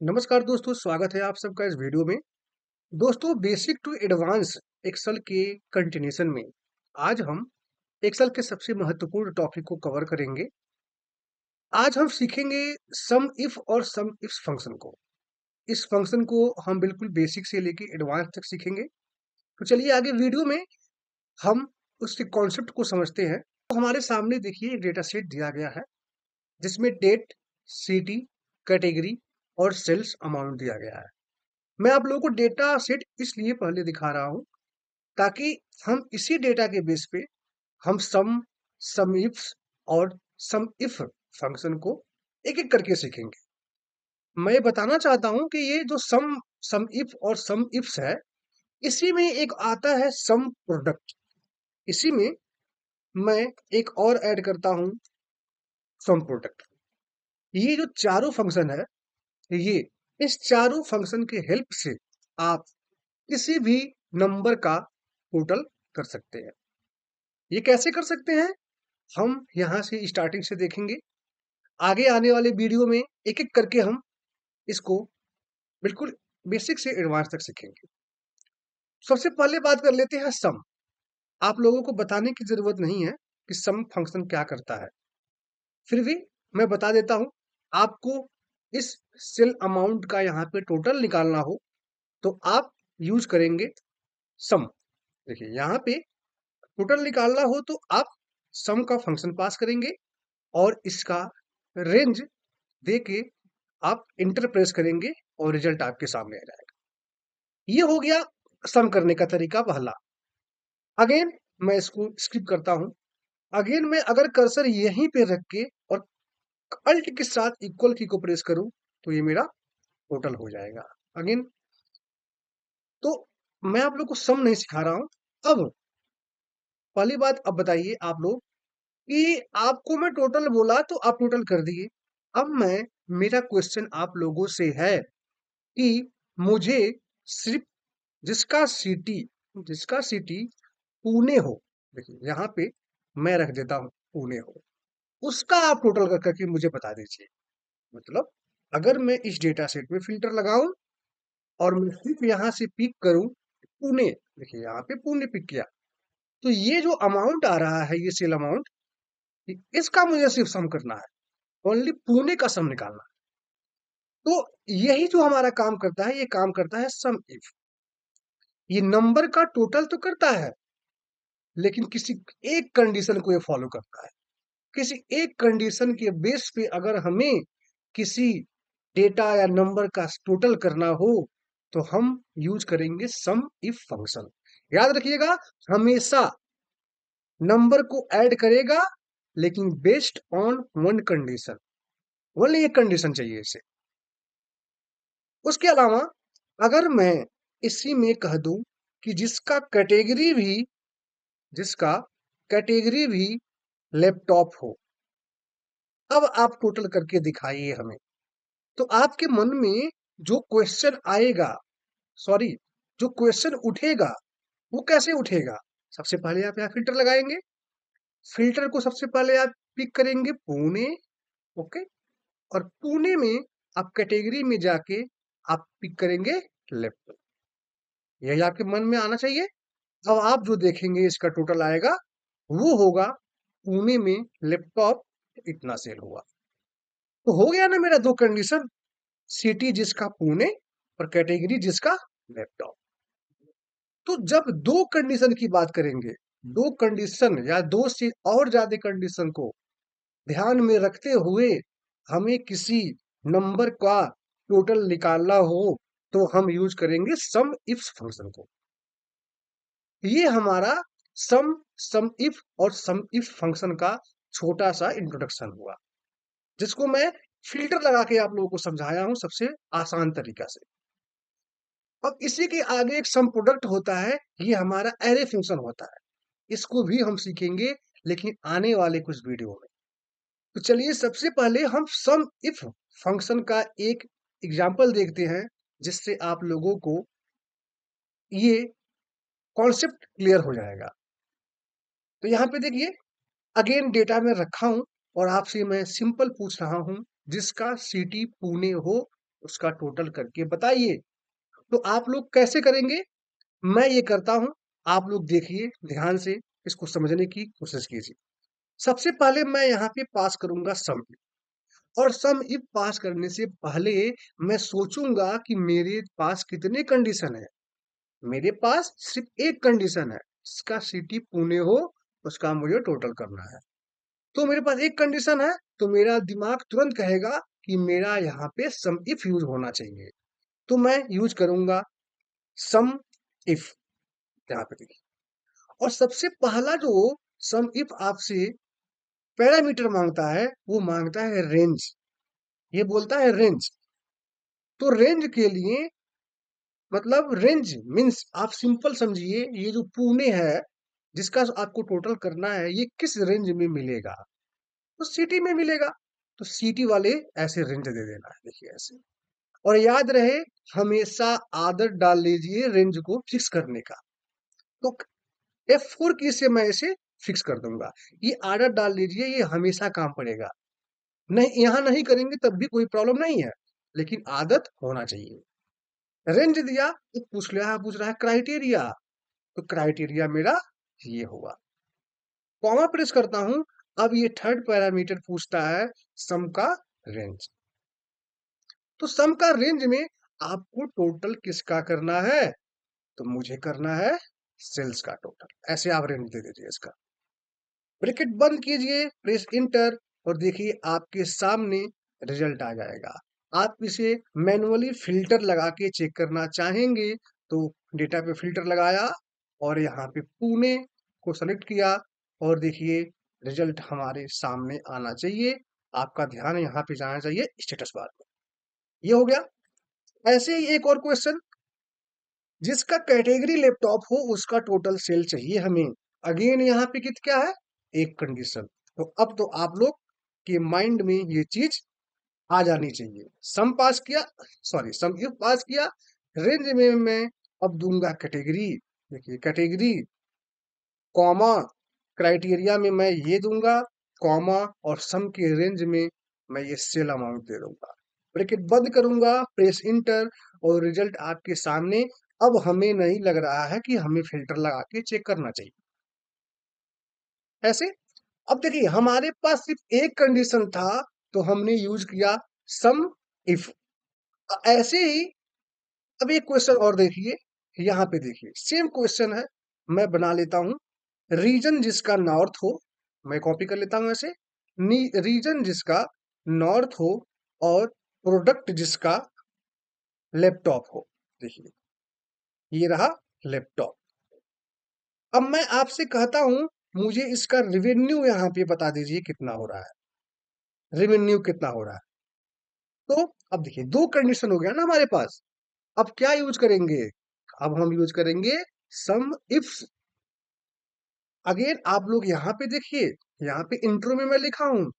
नमस्कार दोस्तों, स्वागत है आप सबका इस वीडियो में। दोस्तों, बेसिक टू एडवांस एक्सेल के कंटिन्यूशन में आज हम एक्सेल के सबसे महत्वपूर्ण टॉपिक को कवर करेंगे। आज हम सीखेंगे सम इफ और सम इफ फंक्शन को। इस फंक्शन को हम बिल्कुल बेसिक से लेके एडवांस तक सीखेंगे। तो चलिए आगे वीडियो में हम उसके कॉन्सेप्ट को समझते हैं। तो हमारे सामने देखिए एक डेटा सेट दिया गया है जिसमें डेट, सिटी, कैटेगरी और सेल्स अमाउंट दिया गया है। मैं आप लोगों को डेटा सेट इसलिए पहले दिखा रहा हूं ताकि हम इसी डेटा के बेस पे हम सम इफ्स और सम इफ फंक्शन को एक एक करके सीखेंगे। मैं ये बताना चाहता हूं कि ये जो सम इफ और सम इफ्स है, इसी में एक आता है सम प्रोडक्ट। इसी में मैं एक और ऐड करता हूं सम प्रोडक्ट। ये जो चारों फंक्शन है, ये इस चारों फंक्शन के हेल्प से आप किसी भी नंबर का टोटल कर सकते हैं। ये कैसे कर सकते हैं? हम यहाँ से स्टार्टिंग से देखेंगे। आगे आने वाले वीडियो में एक-एक करके हम इसको बिल्कुल बेसिक से एडवांस तक सीखेंगे। सबसे पहले बात कर लेते हैं सम। आप लोगों को बताने की ज़रूरत नहीं है कि सम फंक्शन क्या करता है। फिर भी मैं बता देता हूँ, आपको इस सेल अमाउंट का यहाँ पे टोटल निकालना हो, तो आप यूज़ करेंगे सम। देखिए यहाँ पे टोटल निकालना हो तो आप सम का फंक्शन पास करेंगे और इसका रेंज देके आप इंटर प्रेस करेंगे और रिजल्ट आपके सामने आ जाएगा। ये हो गया सम करने का तरीका पहला। अगेन मैं इसको स्किप करता हूं। अगेन मैं अगर कर्सर यहीं पे रख के और अल्ट के साथ इक्वल की को प्रेस करूं तो ये मेरा टोटल हो जाएगा। अगेन तो मैं आप लोग को सम नहीं सिखा रहा हूं। अब पहली बात, अब बताइए आप लोग कि आपको मैं टोटल बोला तो आप टोटल कर दिए। अब मैं मेरा क्वेश्चन आप लोगों से है कि मुझे सिर्फ जिसका सिटी जिसका सिटी पुणे हो, देखिए यहाँ पे मैं रख देता हूँ पुणे हो, उसका आप टोटल कर करके मुझे बता दीजिए। मतलब अगर मैं इस डेटा सेट में फिल्टर लगाऊं और मैं सिर्फ यहाँ से पिक करूं पुणे, देखिए यहाँ पे पुणे पिक किया, तो ये जो अमाउंट आ रहा है, ये सेल अमाउंट, इसका मुझे सिर्फ सम करना है। ओनली पुणे का सम निकालना है। तो यही जो हमारा काम करता है, ये काम करता है सम इफ। ये नंबर का टोटल तो करता है, लेकिन किसी एक कंडीशन को ये फॉलो करता है। किसी एक कंडीशन के बेस पे अगर हमें किसी डेटा या नंबर का टोटल करना हो, तो हम यूज करेंगे सम इफ फंक्शन। याद रखिएगा, हमेशा नंबर को ऐड करेगा, लेकिन based on one condition. Only एक कंडीशन चाहिए इसे। उसके अलावा अगर मैं इसी में कह दूं कि जिसका कैटेगरी भी लैपटॉप हो, अब आप टोटल करके दिखाइए हमें। तो आपके मन में जो क्वेश्चन आएगा, सॉरी, जो क्वेश्चन उठेगा, वो कैसे उठेगा? सबसे पहले आप यहाँ फिल्टर लगाएंगे। फिल्टर को सबसे पहले आप पिक करेंगे पुणे। ओके। और पुणे में आप कैटेगरी में जाके आप पिक करेंगे लैपटॉप। यही आपके मन में आना चाहिए। अब आप जो देखेंगे इसका टोटल आएगा, वो होगा पुणे में लैपटॉप इतना सेल हुआ। तो हो गया ना मेरा दो कंडीशन, सिटी जिसका पुणे और कैटेगरी जिसका लैपटॉप। तो जब दो कंडीशन की बात करेंगे, दो कंडीशन या दो से और ज्यादा कंडीशन को ध्यान में रखते हुए हमें किसी नंबर का टोटल निकालना हो, तो हम यूज करेंगे सम इफ फंक्शन को। ये हमारा सम सम इफ और सम इफ फंक्शन का छोटा सा इंट्रोडक्शन हुआ, जिसको मैं फिल्टर लगा के आप लोगों को समझाया हूं सबसे आसान तरीका से। अब इसी के आगे एक सम प्रोडक्ट होता है, ये हमारा एरे फंक्शन होता है। इसको भी हम सीखेंगे, लेकिन आने वाले कुछ वीडियो में। तो चलिए सबसे पहले हम सम इफ फंक्शन का एक एग्जांपल देखते हैं, जिससे आप लोगों को ये कॉन्सेप्ट क्लियर हो जाएगा। तो यहाँ पे देखिए, अगेन डेटा में रखा हूं और आपसे मैं सिंपल पूछ रहा हूं, जिसका सिटी पुणे हो उसका टोटल करके बताइए। तो आप लोग कैसे करेंगे? मैं ये करता हूँ, आप लोग देखिए ध्यान से, इसको समझने की कोशिश कीजिए। सबसे पहले मैं यहाँ पे पास करूँगा सम, और सम इफ पास करने से पहले मैं सोचूँगा कि मेरे पास कितने कंडीशन है। मेरे पास सिर्फ एक कंडीशन है, इसका सिटी पुणे हो, उसका मुझे टोटल करना है। तो मेरे पास एक कंडीशन है, तो मेरा दिमाग तुरंत कहेगा कि मेरा यहाँ पे सम इफ यूज होना चाहिए। तो मैं यूज करूंगा सम इफ, यहाँ पे देखिए। और सबसे पहला जो सम इफ आपसे पैरामीटर मांगता है, वो मांगता है रेंज। ये बोलता है रेंज। तो रेंज के लिए, मतलब रेंज मीन्स आप सिंपल समझिए, ये जो पुणे है जिसका आपको टोटल करना है, ये किस रेंज में मिलेगा? तो सिटी में मिलेगा। तो सिटी वाले ऐसे रेंज दे देना है, देखिए ऐसे। और याद रहे, हमेशा आदत डाल लीजिए रेंज को फिक्स करने का। तो F4 की से मैं इसे फिक्स कर दूंगा। ये आदत डाल लीजिए, ये हमेशा काम पड़ेगा। नहीं, यहाँ नहीं करेंगे तब भी कोई प्रॉब्लम नहीं है, लेकिन आदत होना चाहिए। रेंज दिया तो पूछ रहा है क्राइटेरिया। तो क्राइटेरिया मेरा ये होगा। कॉमा प्रेस करता हूं, अब ये थर्ड पैरामीटर पूछता है सम का रेंज। तो सम का रेंज में आपको टोटल किसका करना है? तो मुझे करना है सेल्स का टोटल। ऐसे आप रेंज दे दीजिए इसका। ब्रैकेट बंद कीजिए, प्रेस इंटर, और देखिए आपके सामने रिजल्ट आ जाएगा। आप इसे मैनुअली फिल्टर लगा के चेक करना चाहेंगे तो डेटा पे फिल्टर लगाया, और यहाँ पे पुणे को सेलेक्ट किया, और देखिए रिजल्ट हमारे सामने आना चाहिए। आपका ध्यान यहाँ पे जाना चाहिए स्टेटस बार में। ये हो गया। ऐसे ही एक और क्वेश्चन, जिसका कैटेगरी लैपटॉप हो उसका टोटल सेल चाहिए हमें। अगेन यहाँ पे कित क्या है? एक कंडीशन। तो अब तो आप लोग के माइंड में ये चीज आ जानी चाहिए। सम पास किया, सॉरी सम इफ पास किया, रेंज में मैं अब दूंगा कैटेगरी। देखिए कैटेगरी, कॉमा, क्राइटेरिया में मैं ये दूंगा, कॉमा, और सम के रेंज में मैं ये सेल अमाउंट दे दूंगा। ब्रैकेट बंद करूंगा, प्रेस इंटर, और रिजल्ट आपके सामने। अब हमें नहीं लग रहा है कि हमें फिल्टर लगा के चेक करना चाहिए ऐसे। अब देखिए हमारे पास सिर्फ एक कंडीशन था, तो हमने यूज किया सम इफ। ऐसे ही अब एक क्वेश्चन और देखिए, यहाँ पे देखिए सेम क्वेश्चन है, मैं बना लेता हूं। रीजन जिसका नॉर्थ हो, मैं कॉपी कर लेता हूं ऐसे। रीजन जिसका नॉर्थ हो, और प्रोडक्ट जिसका लैपटॉप हो। देखिए ये रहा लैपटॉप। अब मैं आपसे कहता हूं, मुझे इसका रिवेन्यू यहाँ पे बता दीजिए कितना हो रहा है। रिवेन्यू कितना हो रहा है? तो अब देखिए दो कंडीशन हो गया ना हमारे पास। अब क्या यूज करेंगे? अब हम यूज करेंगे सम इफ्स। अगेन आप लोग यहाँ पे देखिए, यहाँ पे इंट्रो में मैं लिखा हूं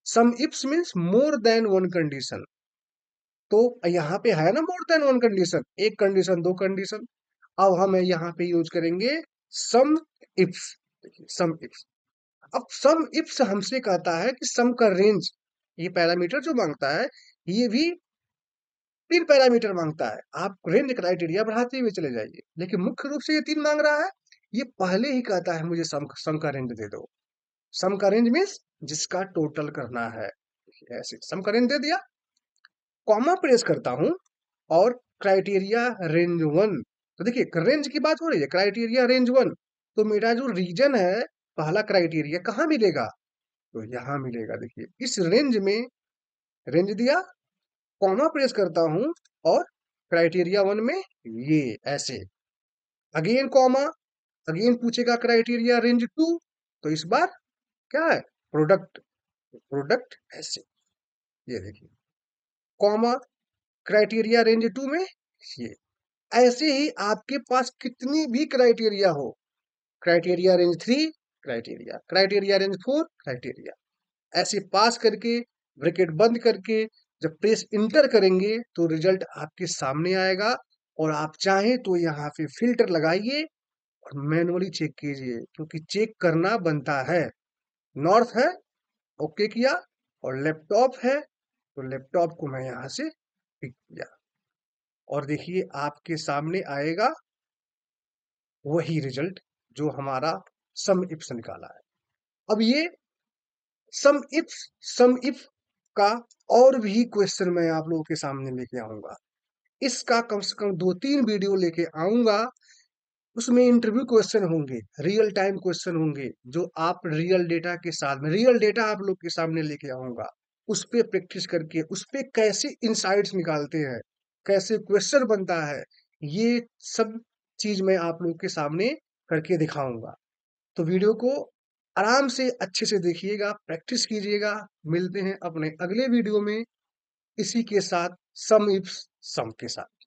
सम ifs means more than one condition. तो यहाँ पे है ना मोर देन वन कंडीशन, एक कंडीशन, दो कंडीशन। अब हम यहाँ पे यूज करेंगे सम इफ्स। देखिए सम इफ्स। अब सम इफ्स हमसे कहता है कि सम का रेंज, ये पैरामीटर जो मांगता है, ये भी तीन पैरामीटर मांगता है। आप रेंज क्राइटेरिया बढ़ाते हुए चले जाइए, लेकिन मुख्य रूप से ये तीन मांग रहा है। ये पहले ही कहता है मुझे सम का रेंज दे दो। सम का रेंज मीन्स जिसका टोटल करना है। ऐसे सम का रेंज दे दिया, कॉमा प्रेस करता हूं, और क्राइटेरिया रेंज वन। तो देखिए रेंज की बात हो रही है, क्राइटेरिया रेंज वन। तो मेरा जो रीजन है, पहला क्राइटेरिया कहाँ मिलेगा? तो यहाँ मिलेगा। देखिए इस रेंज में रेंज दिया, कॉमा प्रेस करता हूं, और क्राइटेरिया वन में ये ऐसे। अगेन कॉमा, अगेन पूछेगा क्राइटेरिया रेंज टू। तो इस बार क्या है? प्रोडक्ट। प्रोडक्ट ऐसे, ये देखिए कॉमा, क्राइटेरिया रेंज टू में ये। ऐसे ही आपके पास कितनी भी क्राइटेरिया हो, criteria range three, criteria criteria range four, criteria, ऐसे पास करके ब्रैकेट बंद करके जब प्रेस इंटर करेंगे तो रिजल्ट आपके सामने आएगा। और आप चाहें तो यहाँ पे फिल्टर लगाइए और मैनुअली चेक कीजिए, क्योंकि चेक करना बनता है। नॉर्थ है, ओके किया, और लैपटॉप है, तो लैपटॉप को मैं यहाँ से पिक किया और देखिए आपके सामने आएगा वही रिजल्ट जो हमारा सम इफ से निकाला है। अब ये सम इफ सम इफ का और भी क्वेश्चन मैं आप लोगों के सामने लेके आऊंगा। इसका कम से कम 2-3 वीडियो लेके आऊंगा। उसमें इंटरव्यू क्वेश्चन होंगे, रियल टाइम क्वेश्चन होंगे, जो आप रियल डेटा के साथ में रियल डेटा आप लोग के सामने लेके आऊंगा। उस पे प्रैक्टिस करके उस पे कैसे इंसाइट्स निकालते हैं, कैसे क्वेश्चन बनता है, ये सब चीज मैं आप लोग के सामने करके दिखाऊंगा। तो वीडियो को आराम से अच्छे से देखिएगा, प्रैक्टिस कीजिएगा। मिलते हैं अपने अगले वीडियो में इसी के साथ सम इफ सम के साथ।